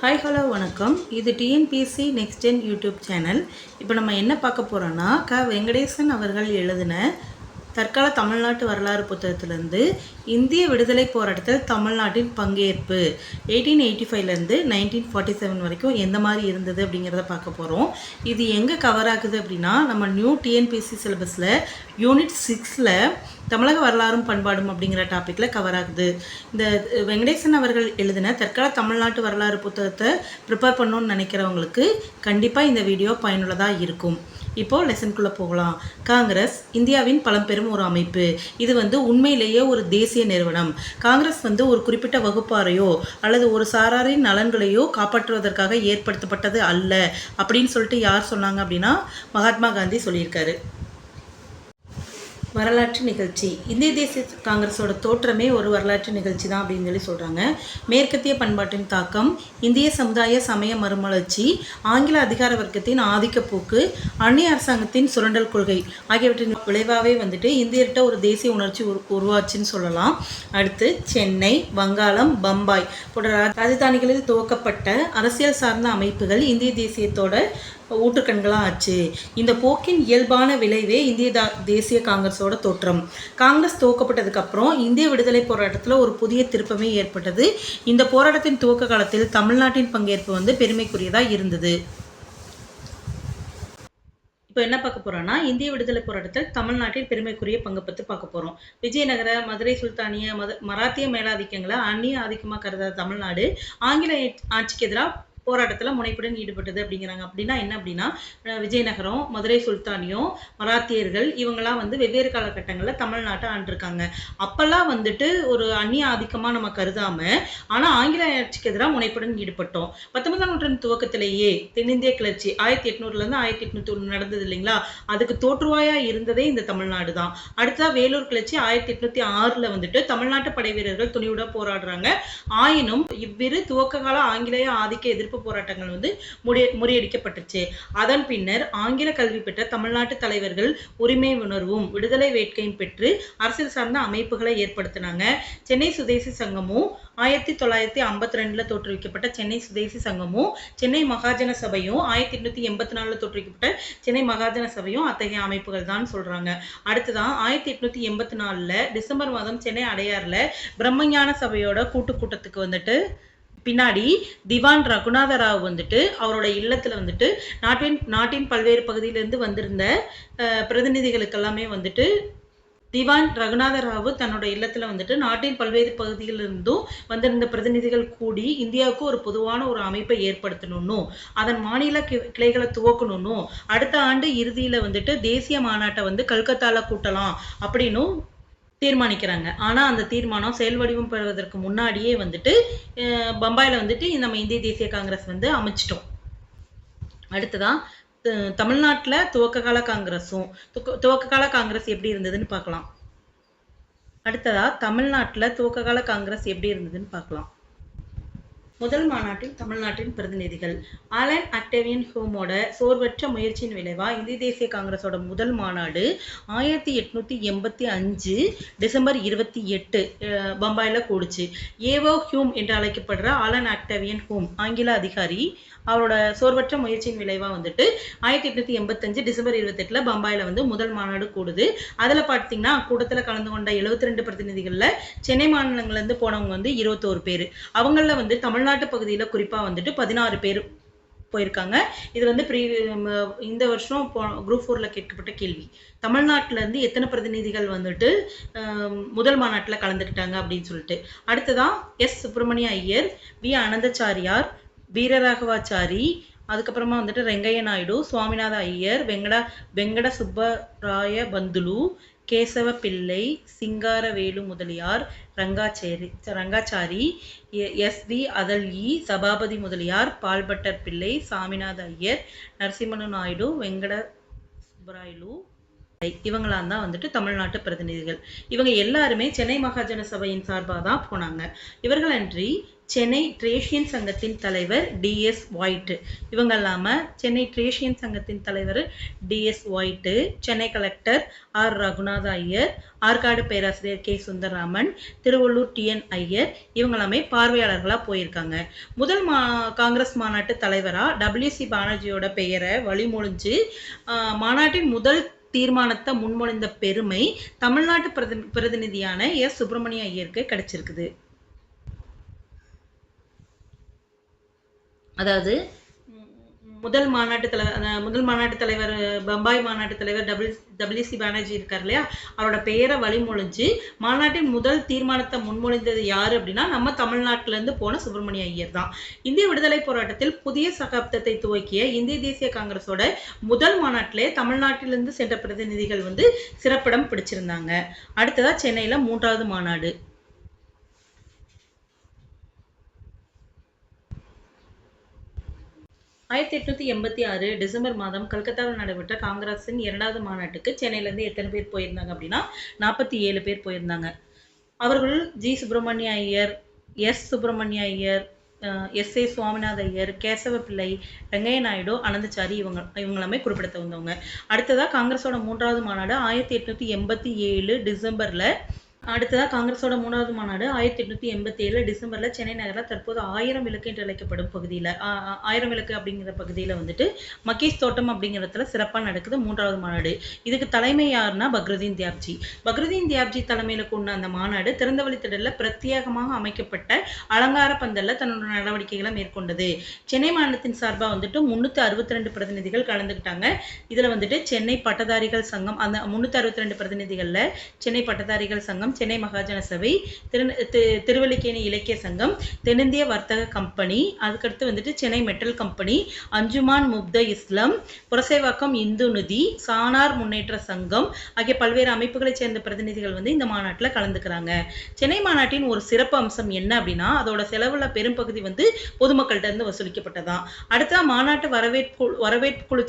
Hi hello வணக்கம். இது TNPSC next gen YouTube channel. இப்போ நம்ம என்ன பார்க்க போகிறோன்னா, வெங்கடேசன் அவர்கள் எழுதின தற்கால தமிழ்நாட்டு வரலாறு புத்தகத்திலேருந்து இந்திய விடுதலை போராட்டத்தில் தமிழ்நாட்டின் பங்கேற்பு 1885லேருந்து 1947 வரைக்கும் எந்த மாதிரி இருந்தது அப்படிங்கிறத பார்க்க போகிறோம். இது எங்கே கவர் ஆகுது அப்படின்னா, நம்ம நியூ டிஎன்பிஎஸ்சி சிலபஸில் யூனிட் 6ல் தமிழக வரலாறும் பண்பாடும் அப்படிங்கிற டாப்பிக்கில் கவர் ஆகுது. இந்த வெங்கடேசன் அவர்கள் எழுதின தற்கால தமிழ்நாட்டு வரலாறு புத்தகத்தை ப்ரிப்பேர் பண்ணணும்னு நினைக்கிறவங்களுக்கு கண்டிப்பாக இந்த வீடியோ பயனுள்ளதாக இருக்கும். இப்போது லெசனுக்குள்ளே போகலாம். காங்கிரஸ் இந்தியாவின் பழம்பெரும் ஒரு அமைப்பு. இது உண்மையிலேயே ஒரு தேசிய நிறுவனம். காங்கிரஸ் ஒரு குறிப்பிட்ட வகுப்பாரையோ அல்லது ஒரு சாராரின் நலன்களையோ காப்பாற்றுவதற்காக ஏற்படுத்தப்பட்டது அல்ல அப்படின்னு சொல்லிட்டு யார் சொன்னாங்க அப்படின்னா, மகாத்மா காந்தி சொல்லியிருக்காரு. வரலாற்று நிகழ்ச்சி. இந்திய தேசிய காங்கிரஸோட தோற்றமே ஒரு வரலாற்று நிகழ்ச்சி தான் அப்படின்னு சொல்கிறாங்க. மேற்கத்திய பண்பாட்டின் தாக்கம், இந்திய சமுதாய சமய மறுமலர்ச்சி, ஆங்கில அதிகார வர்க்கத்தின் ஆதிக்க போக்கு, அந்நிய அரசாங்கத்தின் சுரண்டல் கொள்கை ஆகியவற்றின் விளைவாகவே இந்தியர்கிட்ட ஒரு தேசிய உணர்ச்சி உருவாச்சுன்னு சொல்லலாம். அடுத்து சென்னை, வங்காளம், பம்பாய் போன்ற ராஜதானிகளில் துவக்கப்பட்ட அரசியல் சார்ந்த அமைப்புகள் இந்திய தேசியத்தோட ஊற்றுக்கண்களாக ஆச்சு. இந்த போக்கின் இயல்பான விளைவே இந்திய தேசிய காங்கிரஸோட தோற்றம். காங்கிரஸ் துவக்கப்பட்டதுக்கு அப்புறம் இந்திய விடுதலை போராட்டத்தில் ஒரு புதிய திருப்பமே ஏற்பட்டது. இந்த போராட்டத்தின் துவக்க காலத்தில் தமிழ்நாட்டின் பங்கேற்பு பெருமைக்குரியதாக இருந்தது. இப்போ என்ன பார்க்க போகிறோன்னா, இந்திய விடுதலை போராட்டத்தில் தமிழ்நாட்டின் பெருமைக்குரிய பங்கு பற்றி பார்க்க போகிறோம். விஜயநகர, மதுரை சுல்தானிய, மராத்திய மேலாதிக்கங்களை அந்நிய ஆதிக்கமாக கருதாத தமிழ்நாடு ஆங்கில ஆட்சிக்கு எதிராக போராட்டத்தில் முனைப்புடன் ஈடுபட்டது அப்படிங்கிறாங்க. அப்படின்னா என்ன அப்படின்னா, விஜயநகரம், மதுரை சுல்தானியம், மராத்தியர்கள் இவங்கெல்லாம் வெவ்வேறு காலகட்டங்களில் தமிழ்நாட்டை ஆண்டிருக்காங்க. அப்பெல்லாம் ஒரு அந்நிய ஆதிக்கமாக நம்ம கருதாமல், ஆனால் ஆங்கில ஆட்சிக்கு எதிராக முனைப்புடன் ஈடுபட்டோம். 19ஆம் நூற்றாண்டு துவக்கத்திலேயே தென்னிந்திய கிளர்ச்சி 1800லேருந்து 1801 நடந்தது இல்லைங்களா, அதுக்கு தோற்றுவாயாக இருந்ததே இந்த தமிழ்நாடு தான். அடுத்ததாக வேலூர் கிளர்ச்சி 1806ல் தமிழ்நாட்டு படை வீரர்கள் துணிவுடன் போராடுறாங்க. ஆயினும் இவ்விரு துவக்க கால ஆங்கிலேய ஆதிக்க எதிர்ப்பு போராட்டங்கள் முறியடிக்கப்பட்டுச்சு. அதன் பின்னர் ஆங்கில கல்வி பெற்ற தமிழ்நாட்டு தலைவர்கள் உரிமை உணர்வும் விடுதலை வேட்கையும் பெற்று அரசியல் சார்ந்த அமைப்புகளை ஏற்படுத்தினாங்க. சென்னை சுதேசி சங்கமும் 1952 தோற்றுவிக்கப்பட்ட சென்னை சுதேசி சங்கமும், சென்னை மகாஜன சபையும் 1884 தோற்றுவிக்கப்பட்ட சென்னை மகாஜன சபையும் அத்தகைய அமைப்புகள் தான் சொல்றாங்க. அடுத்துதான் 1884 டிசம்பர் மாதம் சென்னை அடையாறுல பிரம்மஞான சபையோட கூட்டத்துக்கு பின்னாடி திவான் ரகுநாத ராவ் அவரோட இல்லத்துல நாட்டின் பல்வேறு பகுதியிலிருந்து வந்திருந்த பிரதிநிதிகளுக்கு எல்லாமே திவான் ரகுநாத ராவ் தன்னோட இல்லத்துல நாட்டின் பல்வேறு பகுதிகளிலிருந்தும் வந்திருந்த பிரதிநிதிகள் கூடி இந்தியாவுக்கு ஒரு பொதுவான ஒரு அமைப்பை ஏற்படுத்தணும்னும், அதன் மாநில கிளைகளை துவக்கணும்னும், அடுத்த ஆண்டு இறுதியில தேசிய மாநாட்டை கல்கத்தால கூட்டலாம் அப்படின்னு தீர்மானிக்கிறாங்க. ஆனால் அந்த தீர்மானம் செயல் வடிவம் பெறுவதற்கு முன்னாடியே பம்பாயில் நம்ம இந்திய தேசிய காங்கிரஸ் அமைச்சிட்டோம். அடுத்ததான் தமிழ்நாட்டில் துவக்க கால காங்கிரஸ் எப்படி இருந்ததுன்னு பார்க்கலாம். முதல் மாநாட்டில் தமிழ்நாட்டின் பிரதிநிதிகள். ஆலன் ஆக்டேவியன் ஹியூமோட சோர்வற்ற முயற்சியின் விளைவா இந்திய தேசிய காங்கிரஸோட முதல் மாநாடு 1885 டிசம்பர் 28 பம்பாயில கூடுச்சு. ஏவோ ஹியூம் என்று அழைக்கப்படுற ஆலன் ஆக்டேவியன் ஹியூம் ஆங்கில அதிகாரி அவரோட சோர்வற்ற முயற்சியின் விளைவா 1885 டிசம்பர் 28 பம்பாயில முதல் மாநாடு கூடுது. அதுல பார்த்தீங்கன்னா கூட்டத்துல கலந்து கொண்ட 72 பிரதிநிதிகள்ல சென்னை மாநிலங்கள்ல இருந்து போனவங்க 21 பேர். அவங்கள தமிழ்நாட்டு பகுதியில குறிப்பா 16 பேர் போயிருக்காங்க. இது இந்த வருஷம் குரூப் 4ல கேட்கப்பட்ட கேள்வி. தமிழ்நாட்டில இருந்து எத்தனை பிரதிநிதிகள் முதல் மாநாட்டில் கலந்துக்கிட்டாங்க அப்படின்னு சொல்லிட்டு. அடுத்ததான் எஸ் சுப்பிரமணிய ஐயர், வி அனந்தச்சாரியார், வீரராகவாச்சாரி, அதுக்கப்புறமா ரெங்கைய நாயுடு, சுவாமிநாத ஐயர், வெங்கட சுப்பராய பந்துலு, கேசவ பிள்ளை, சிங்காரவேலு முதலியார், ரங்காச்சாரி, எஸ்.வி. அதல்யி, சபாபதி முதலியார், பால்பட்டர் பிள்ளை, சாமிநாத ஐயர், நரசிம்மனு நாயுடு, வெங்கட சுப்பராயலு இவங்களாம் தான் தமிழ்நாட்டு பிரதிநிதிகள். இவங்க எல்லாருமே சென்னை மகாஜன சபையின் சார்பாக தான் போனாங்க. இவர்களன்றி சென்னை ட்ரேஷியன் சங்கத்தின் தலைவர் டிஎஸ் ஒயிட். இவங்க இல்லாமல் சென்னை ட்ரேஷியன் சங்கத்தின் தலைவர் TS white, Chennai collector R Raghunatha Iyer, Arcot பேராசிரியர் கே சுந்தரராமன், திருவள்ளூர் டிஎன் ஐயர், இவங்க எல்லாமே பார்வையாளர்களாக போயிருக்காங்க. முதல் காங்கிரஸ் மாநாட்டு தலைவராக டபிள்யூசி பானர்ஜியோட பெயரை வழிமொழிஞ்சு மாநாட்டின் முதல் தீர்மானத்தை முன்மொழிந்த பெருமை தமிழ்நாட்டு பிரதிநிதியான எஸ் சுப்பிரமணிய ஐயருக்கு கிடைச்சிருக்குது. அதாவது முதல் மாநாட்டு தலைவர் பம்பாய் மாநாட்டு தலைவர் டபிள்யூசி பானர்ஜி இருக்கார் இல்லையா, அவரோட பெயரை வழிமொழிஞ்சு மாநாட்டின் முதல் தீர்மானத்தை முன்மொழிந்தது யாரு அப்படின்னா நம்ம தமிழ்நாட்டில இருந்து போன சுப்பிரமணிய ஐயர் தான். இந்திய விடுதலை போராட்டத்தில் புதிய சகாப்தத்தை துவக்கிய இந்திய தேசிய காங்கிரஸோட முதல் மாநாட்டிலே தமிழ்நாட்டிலிருந்து சென்ற பிரதிநிதிகள் சிறப்பிடம் பிடிச்சிருந்தாங்க. அடுத்ததா சென்னையில 3வது மாநாடு. 1886 டிசம்பர் மாதம் கல்கத்தாவில் நடைபெற்ற காங்கிரஸின் 2வது மாநாட்டுக்கு சென்னையிலேருந்து எத்தனை பேர் போயிருந்தாங்க அப்படின்னா 47 பேர் போயிருந்தாங்க. அவர்கள் G Subramania Iyer, S Subramania Iyer, S A Swaminatha Iyer, Kesava Pillai, Venkaiah Naidu, அனந்தச்சாரி, இவங்களுமே குறிப்பிடத்தகுந்தவங்க. அடுத்ததாக காங்கிரஸோட 3வது மாநாடு 1887 டிசம்பர்ல. அடுத்ததாக காங்கிரஸோட 3வது மாநாடு 1887 டிசம்பர்ல சென்னை நகரில் தற்போது 1000 விளக்கு என்று அழைக்கப்படும் பகுதியில் 1000 விளக்கு அப்படிங்கிற பகுதியில் மக்கீஸ் தோட்டம் அப்படிங்கிறதுல சிறப்பாக நடக்குது 3வது மாநாடு. இதுக்கு தலைமை யாருன்னா பக்ருதீன் தியாப்ஜி. பக்ருதீன் தியாப்ஜி தலைமையில் கொண்ட அந்த மாநாடு திறந்தவெளி திடலில் பிரத்யேகமாக அமைக்கப்பட்ட அலங்கார பந்தல்ல தன்னோட நடவடிக்கைகளை மேற்கொண்டது. சென்னை மாநிலத்தின் சார்பாக 362 பிரதிநிதிகள் கலந்துக்கிட்டாங்க. இதுல சென்னை பட்டதாரிகள் சங்கம், அந்த 362 பிரதிநிதிகள்ல சென்னை பட்டதாரிகள் சங்கம், சென்னை மகாஜன சபை, திருவல்லிக்கேணி இலக்கிய சங்கம், தென்னிந்திய வர்த்தக கம்பெனி, அதுக்கடுத்து சென்னை மெட்டல் கம்பெனி, அஞ்சுமான் முப்த இஸ்லாம், புரசைவாக்கம் இந்து நிதி, சானார் முன்னேற்ற சங்கம் ஆகிய பல்வேறு அமைப்புகளைச் சேர்ந்த பிரதிநிதிகள் இந்த மாநாட்டில் கலந்துக்கிறாங்க. சென்னை மாநாட்டின் ஒரு சிறப்பு அம்சம் என்ன அப்படின்னா அதோட செலவுல பெரும்பகுதி பொதுமக்கள்கிட்ட இருந்து வசூலிக்கப்பட்டதான். அடுத்த மாநாட்டு வரவேற்பு குழு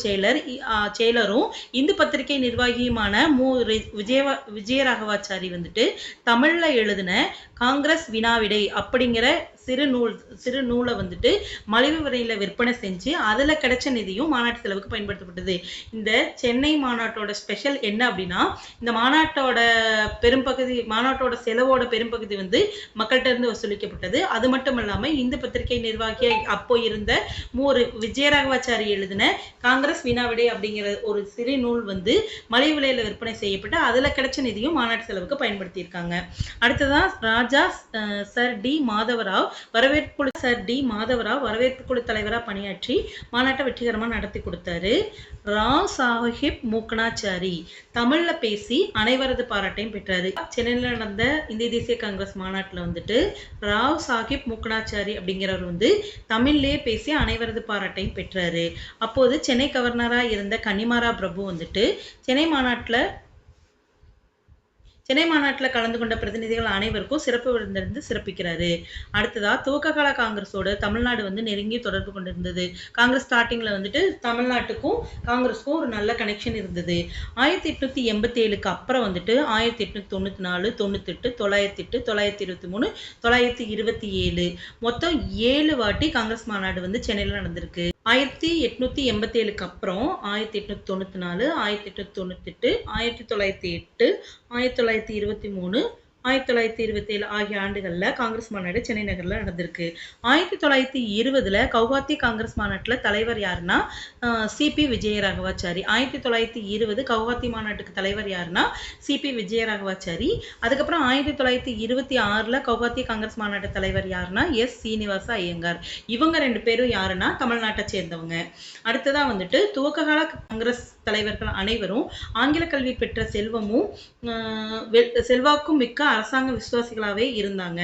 செயலரும் இந்து பத்திரிகை நிர்வாகியுமான விஜயராகவாச்சாரி தமிழ்ல எழுதின காங்கிரஸ் வினாவிடை அப்படிங்கிற சிறு நூலை மலிவு விலையில விற்பனை செஞ்சு அதுல கிடைச்ச நிதியும் மாநாட்டு செலவுக்கு பயன்படுத்தப்பட்டது. இந்த சென்னை மாநாட்டோட ஸ்பெஷல் என்ன அப்படின்னா இந்த மாநாட்டோட செலவோட பெரும்பகுதி மக்கள்கிட்ட இருந்து வசூலிக்கப்பட்டது. அது மட்டும் இல்லாம இந்து பத்திரிகை நிர்வாகி அப்போ இருந்த விஜயராகவாச்சாரி எழுதின காங்கிரஸ் வினாவிடை அப்படிங்கிற ஒரு சிறு நூல் மலிவு விலையில விற்பனை செய்யப்பட்டு அதுல கிடைச்ச நிதியும் மாநாட்டு செலவுக்கு பயன்படுத்தியிருக்காங்க. அடுத்ததான் ராஜா சர் டி மாதவராவ் வரவேற்பு குழு தலைவராக பணியாற்றி மாநாட்டை வெற்றிகரமாக நடத்தி கொடுத்தாரு. ராவ் சாஹிப் மூக்கனாச்சாரி தமிழ்ல பேசி அனைவரது பாராட்டையும் பெற்றாரு. சென்னையில் நடந்த இந்திய தேசிய காங்கிரஸ் மாநாட்டில் ராவ் சாஹிப் மூக்கனாச்சாரி அப்படிங்கிறவர் தமிழ்லேயே பேசி அனைவரது பாராட்டையும் பெற்றாரு. அப்போது சென்னை கவர்னராக இருந்த கன்னிமாரா பிரபு சென்னை மாநாட்டில் கலந்து கொண்ட பிரதிநிதிகள் அனைவருக்கும் சிறப்பு விருந்திருந்து சிறப்பிக்கிறாரு. அடுத்ததா துவக்க கால காங்கிரஸோட தமிழ்நாடு நெருங்கி தொடர்பு கொண்டிருந்தது. காங்கிரஸ் ஸ்டார்டிங்ல தமிழ்நாட்டுக்கும் காங்கிரஸுக்கும் ஒரு நல்ல கனெக்ஷன் இருந்தது. 1887க்கு அப்புறம் 1894, 98, 908, 923, 927 மொத்தம் 7 வாட்டி காங்கிரஸ் மாநாடு சென்னையில நடந்திருக்கு. 1887க்கு அப்புறம் 1894, 1898, 1908, 1923, 1927 ஆகிய ஆண்டுகளில் காங்கிரஸ் மாநாடு சென்னை நகரில் நடந்திருக்கு. 1920 கவுஹாத்தி காங்கிரஸ் மாநாட்டில் தலைவர் யாருன்னா சிபி விஜயராகவாச்சாரி. 1920 கவுஹாத்தி மாநாட்டுக்கு தலைவர் யாருன்னா சிபி விஜயராகவாச்சாரி. அதுக்கப்புறம் 1926 கவுஹாத்தி காங்கிரஸ் மாநாட்டு தலைவர் யாருன்னா எஸ் சீனிவாச ஐயங்கார். இவங்க 2 பேரும் யாருன்னா தமிழ்நாட்டை சேர்ந்தவங்க. அடுத்ததா துவக்ககால காங்கிரஸ் தலைவர்கள் அனைவரும் ஆங்கில கல்வி பெற்ற செல்வாக்கும் மிக்க அரசாங்க விசுவாசிகளாவே இருந்தாங்க.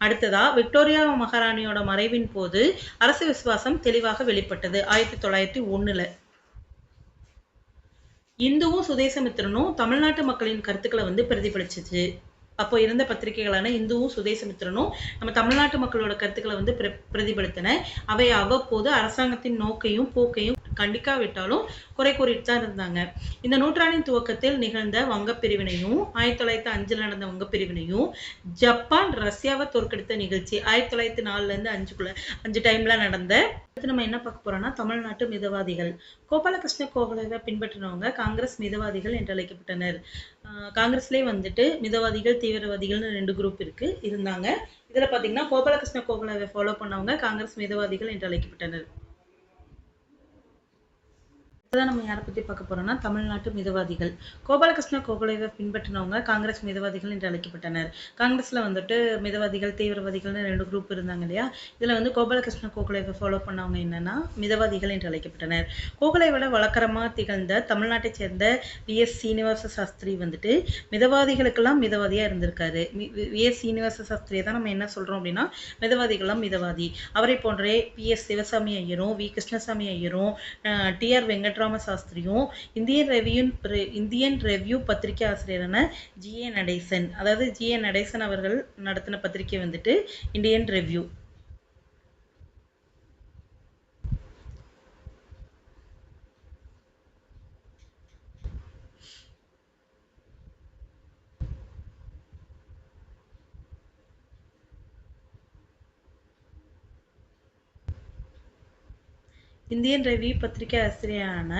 அடுத்ததா விக்டோரியா மகாராணியோட மறைவின் போது அரசு விசுவாசம் தெளிவாக வெளிப்பட்டது. 1901 இந்துவும் சுதேசமித்திரனும் தமிழ்நாட்டு மக்களின் கருத்துக்களை பிரதிபலிச்சிச்சு. அப்போ இருந்த பத்திரிகைகளான இந்துவும் சுதேசமித்திரனும் நம்ம தமிழ்நாட்டு மக்களோட கருத்துக்களை பிரதிபலித்தன. அவை அவ்வப்போது அரசாங்கத்தின் நோக்கையும் போக்கையும் கண்டிக்காவிட்டாலும் குறை கூறிட்டு தான் இருந்தாங்க. இந்த நூற்றாண்டின் துவக்கத்தில் நிகழ்ந்த வங்கப் பிரிவினையும் 1905 நடந்த வங்கப் பிரிவினையும் ஜப்பான் ரஷ்யாவை தோற்கடித்த நிகழ்ச்சி 1904 இருந்து 5 டைம்ல நடந்த. அடுத்து நம்ம என்ன பார்க்க போறோம்னா தமிழ்நாட்டு மிதவாதிகள். கோபாலகிருஷ்ண கோகலேவை பின்பற்றினவங்க காங்கிரஸ் மிதவாதிகள் என்று அழைக்கப்பட்டனர். காங்கிரஸ்லயே வந்துட்டு மிதவாதிகள் தீவிரவாதிகள்னு 2 குரூப் இருந்தாங்க. இதுல பாத்தீங்கன்னா கோபாலகிருஷ்ண கோகலேவை ஃபாலோ பண்ணவங்க காங்கிரஸ் மிதவாதிகள் என்று அழைக்கப்பட்டனர். இப்பதான் நம்ம யாரை பத்தி பார்க்க போறோம்னா தமிழ்நாட்டு மிதவாதிகள். கோபாலகிருஷ்ண கோகலேவை பின்பற்றினவங்க காங்கிரஸ் மிதவாதிகள் என்று அழைக்கப்பட்டனர். காங்கிரஸ்ல வந்துட்டு மிதவாதிகள் தீவிரவாதிகள்னு 2 குரூப் இருந்தாங்க இல்லையா. இதுல வந்து கோபாலகிருஷ்ண கோகலேவை ஃபாலோ பண்ணவங்க என்னன்னா மிதவாதிகள் என்று அழைக்கப்பட்டனர். கோகலேவோட வழக்கரமா திகழ்ந்த தமிழ்நாட்டை சேர்ந்த வி.எஸ். சீனிவாச சாஸ்திரி வந்துட்டு மிதவாதிகளுக்கெல்லாம் மிதவாதியா இருந்திருக்காரு. வி.எஸ். சீனிவாச சாஸ்திரியை தான் நம்ம என்ன சொல்றோம் அப்படின்னா மிதவாதிகள்லாம் மிதவாதி. அவரை போன்றே பி.எஸ். சிவசாமி ஐயரும் வி. கிருஷ்ணசாமி ஐயரும் டி.ஆர். வெங்கட்ராம சாஸ்திரியும் இந்தியன் ரெவ்யூ பத்திரிகை ஆசிரியரான ஜி.ஏ. நடேசன், அதாவது ஜி.ஏ. நடேசன் அவர்கள் நடத்தின பத்திரிகை வந்துட்டு இந்தியன் ரெவ்யூ. இந்தியன் ரெவ்யூ பத்திரிகை ஆசிரியரான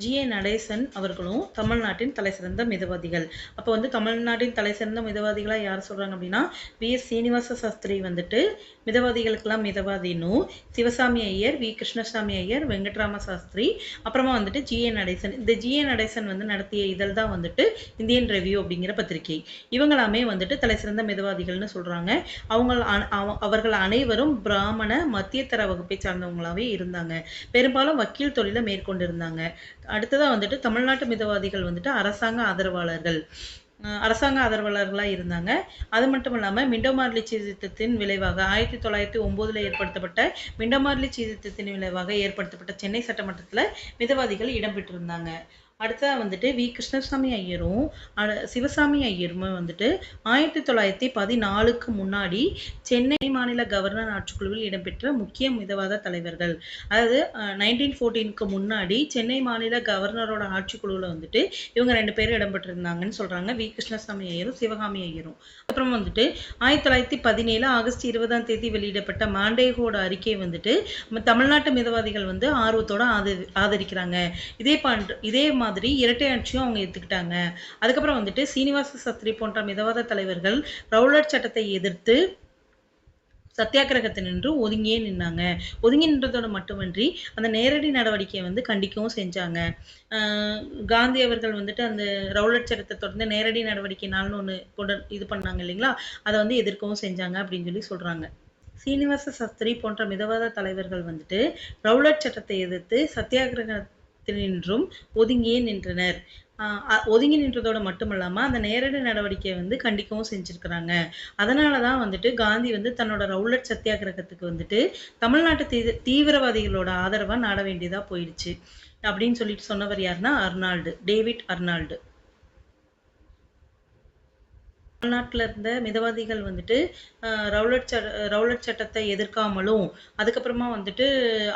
ஜி.ஏ. நடேசன் அவர்களும் தமிழ்நாட்டின் தலைசிறந்த மிதவாதிகள். அப்போ வந்து தமிழ்நாட்டின் தலைசிறந்த மிதவாதிகளா யார் சொல்றாங்க அப்படின்னா வி.எஸ். சீனிவாச சாஸ்திரி வந்துட்டு மிதவாதிகளுக்கெல்லாம் மிதவாதினும், சிவசாமி ஐயர், வி. கிருஷ்ணசாமி ஐயர், வெங்கட்ராம சாஸ்திரி, அப்புறமா வந்துட்டு ஜி.ஏ. நடேசன். இந்த ஜி.ஏ. நடேசன் வந்து நடத்திய இதழ் தான் வந்துட்டு இந்தியன் ரெவ்யூ அப்படிங்கிற பத்திரிகை. இவங்களாமே வந்துட்டு தலைசிறந்த மிதவாதிகள்னு சொல்றாங்க. அவர்கள் அனைவரும் பிராமண மத்தியதர வகுப்பை சார்ந்தவங்களாவே இருந்தாங்க. பெரும்பாலும் வக்கீல் தொழிலை மேற்கொண்டிருந்தாங்க. அடுத்ததா வந்துட்டு தமிழ்நாட்டு மிதவாதிகள் வந்துட்டு அரசாங்க ஆதரவாளர்களா இருந்தாங்க. அது மட்டும் இல்லாம மிண்டோமார்லி சீர்திருத்தத்தின் விளைவாக 1909 ஏற்படுத்தப்பட்ட மிண்டோமார்லி சீர்திருத்தத்தின் விளைவாக ஏற்படுத்தப்பட்ட சென்னை சட்டமன்றத்துல மிதவாதிகள் இடம்பெற்றிருந்தாங்க. அடுத்ததா வந்துட்டு வி. கிருஷ்ணசாமி ஐயரும் சிவசாமி ஐயரும் வந்துட்டு 1914க்கு முன்னாடி சென்னை மாநில கவர்னர் ஆட்சிக்குழுவில் இடம்பெற்ற முக்கிய மிதவாத தலைவர்கள். அதாவது 1914க்கு முன்னாடி சென்னை மாநில கவர்னரோட ஆட்சிக்குழுவில் வந்துட்டு இவங்க 2 பேரும் இடம்பெற்றிருந்தாங்கன்னு சொல்றாங்க, வி. கிருஷ்ணசாமி ஐயரும் சிவகாமி ஐயரும். அப்புறம் வந்துட்டு 1917 ஆகஸ்ட் 20ஆம் தேதி வெளியிடப்பட்ட மாண்டேகோட அறிக்கை வந்துட்டு தமிழ்நாட்டு மிதவாதிகள் வந்து ஆர்வத்தோட ஆதரிக்கிறாங்க. இதே மாதிரி இரட்டை ஆட்சியும் அவங்க ஏத்துக்கிட்டாங்க. அதுக்கப்புறம் வந்துட்டு சீனிவாச சாஸ்திரி போன்ற மிதவாத தலைவர்கள் ரவுலட் சட்டத்தை எதிர்த்து சத்தியாகிரகத்தில் நின்று ஒதுங்கியே நின்னாங்க. ஒதுங்கி நின்றதோட மட்டுமின்றி அந்த நேரடி நடவடிக்கையை வந்து கண்டிக்கவும் செஞ்சாங்க. காந்தி அவர்கள் வந்துட்டு அந்த ரவுலட் சட்டத்தை தொடர்ந்து நேரடி நடவடிக்கை நாள்னு ஒன்று இது பண்ணாங்க இல்லைங்களா, அதை வந்து எதிர்க்கவும் செஞ்சாங்க அப்படின்னு சொல்றாங்க. சீனிவாச சாஸ்திரி போன்ற மிதவாத தலைவர்கள் வந்துட்டு ரவுலட் சட்டத்தை எதிர்த்து சத்தியாகிரகத்தினின்றும் ஒதுங்கியே நின்றனர். ஒதுங்கி நின்றதோட மட்டுமல்லாம அந்த நேரடி நடவடிக்கையை வந்து கண்டிக்கவும் செஞ்சிருக்கிறாங்க. அதனாலதான் வந்துட்டு காந்தி வந்து தன்னோட ரவுலட் சத்தியாகிரகத்துக்கு வந்துட்டு தமிழ்நாட்டு தீவிரவாதிகளோட ஆதரவா நாட வேண்டியதா போயிடுச்சு அப்படின்னு சொல்லிட்டு சொன்னவர் யாருன்னா டேவிட் அர்னால்டு. தமிழ்நாட்டில் இருந்த மிதவாதிகள் வந்துட்டு ரவுலட் சட்டத்தை எதிர்க்காமலும் அதுக்கப்புறமா வந்துட்டு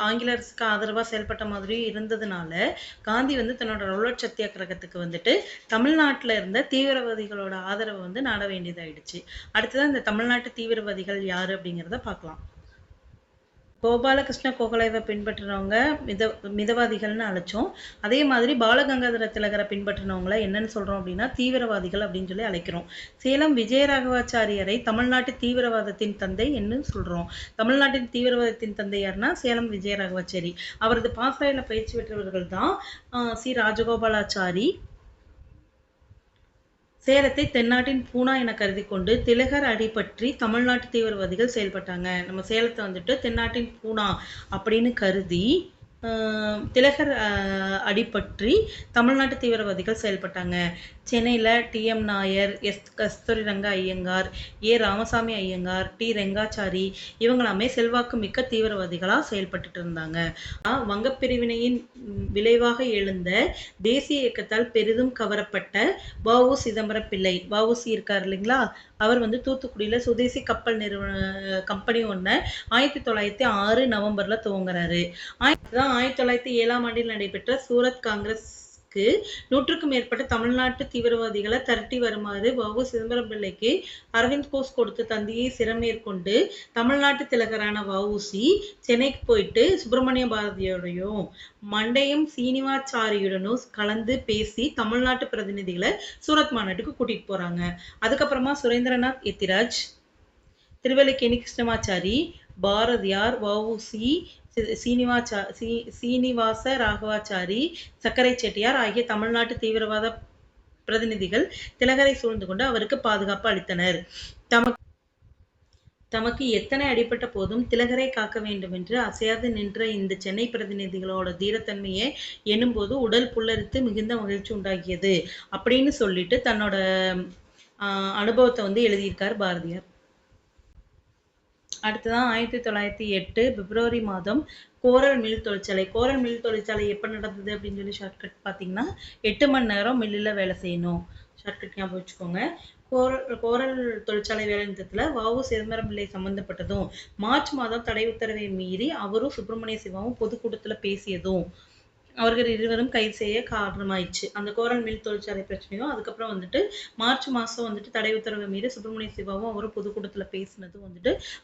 ஆங்கில அரசுக்கு ஆதரவாக செயல்பட்ட மாதிரி இருந்ததுனால காந்தி வந்து தன்னோட ரவுலட் சத்தியாகிரகத்துக்கு வந்துட்டு தமிழ்நாட்டில் இருந்த தீவிரவாதிகளோட ஆதரவை வந்து நாட வேண்டியதாயிடுச்சு. அடுத்ததான் இந்த தமிழ்நாட்டு தீவிரவாதிகள் யாரு அப்படிங்கிறத பார்க்கலாம். கோபாலகிருஷ்ண கோகலேவை பின்பற்றினவங்க மிதவாதிகள்னு அழைச்சோம். அதே மாதிரி பாலகங்காதர திலகரை பின்பற்றினவங்கள என்னன்னு சொல்றோம் அப்படின்னா தீவிரவாதிகள் அப்படின்னு சொல்லி அழைக்கிறோம். சேலம் விஜயராகவாச்சாரியரை தமிழ்நாட்டு தீவிரவாதத்தின் தந்தை என்று சொல்றோம். தமிழ்நாட்டின் தீவிரவாதத்தின் தந்தை யாருன்னா சேலம் விஜயராகவாச்சாரி. அவரது பாசறையில பயிற்சி பெற்றவர்கள் தான் சி. ராஜகோபாலாச்சாரி. சேலத்தை தென்னாட்டின் பூனா என கருதி கொண்டு திலகர் அடிபற்றி தமிழ்நாட்டு தீவிரவாதிகள் செயல்பட்டாங்க. நம்ம சேலத்தை வந்துட்டு தென்னாட்டின் பூனா அப்படின்னு கருதி திலகர் அடிபற்றி தமிழ்நாட்டு தீவிரவாதிகள் செயல்பட்டாங்க. சென்னையில் டி.எம். நாயர், கஸ்தூரிரங்க ஐயங்கார், ராமசாமி ஐயங்கார், ரெங்காச்சாரி இவங்களாமே செல்வாக்கு மிக்க தீவிரவாதிகளாக செயல்பட்டுட்டு இருந்தாங்க. வங்கப்பிரிவினையின் விளைவாக எழுந்த தேசிய இயக்கத்தால் பெரிதும் கவரப்பட்ட வ.உ. சிதம்பரம் பிள்ளை, வ.உ.சி இருக்கார் இல்லைங்களா, அவர் தூத்துக்குடியில் சுதேசி கப்பல் கம்பெனி ஒன்றை 1906 நவம்பரில் துவங்குறாரு. 1907 ஆண்டில் நடைபெற்ற சூரத் காங்கிரஸ் 100க்கும் மேற்பட்ட தமிழ்நாட்டு தீவிரவாதிகளை திரட்டி வருமாறு வ.உ. சிதம்பரம் பிள்ளைக்கு அரவிந்த் கோஷ் கொடுத்த தந்தியை சிறமேற்கொண்டு தமிழ்நாட்டு திலகரான வ.உ.சி சென்னைக்கு போயிட்டு சுப்பிரமணிய பாரதியோடையும் மண்டையம் சீனிவாச்சாரியுடனும் கலந்து பேசி தமிழ்நாட்டு பிரதிநிதிகளை சூரத் மாநாட்டுக்கு கூட்டிட்டு போறாங்க. அதுக்கப்புறமா சுரேந்திரநாத் எத்திராஜ், திருவல்லிக்கேணி கிருஷ்ணமாச்சாரி, பாரதியார், வ.உ.சி, சீனிவாச ராகவாச்சாரி, சக்கரை செட்டியார் ஆகிய தமிழ்நாட்டு தீவிரவாத பிரதிநிதிகள் திலகரை சூழ்ந்து கொண்டு அவருக்கு பாதுகாப்பு அளித்தனர். தமக்கு எத்தனை அடிபட்ட போதும் திலகரை காக்க வேண்டும் என்று அசையாது நின்ற இந்த சென்னை பிரதிநிதிகளோட தீரத்தன்மையை எண்ணும்போது உடல் புல்லரித்து மிகுந்த மகிழ்ச்சி உண்டாகியது அப்படின்னு சொல்லிட்டு தன்னோட அனுபவத்தை எழுதியிருக்கார் பாரதியார். அடுத்ததான் 1908 பிப்ரவரி மாதம் கோரல் மில் தொழிற்சாலை. கோரல் மில் தொழிற்சாலை எப்போ நடந்தது அப்படின்னு சொல்லி ஷார்ட்கட் பார்த்தீங்கன்னா 8 மணி நேரம் மில்லில் வேலை செய்யணும். ஷார்ட்கட் ஞாபகம் வச்சுக்கோங்க. கோரல் தொழிற்சாலை வேலை நிறுத்தத்தில் வ.உ. சிதம்பரம் பிள்ளை சம்பந்தப்பட்டதும், மார்ச் மாதம் தடை உத்தரவை மீறி அவரும் சுப்பிரமணிய சிவாவும் பொதுக்கூட்டத்தில் பேசியதும் அவர்கள் இருவரும் கைது செய்ய காரணமாயிடுச்சு. அந்த கோரல் மில் தொழிற்சாலை பிரச்சனையும், அதுக்கப்புறம் மார்ச் மாதம் தடை உத்தரவை மீறி சுப்பிரமணிய சிவாவும் அவரும் பொதுக்கூட்டத்தில் பேசினதும்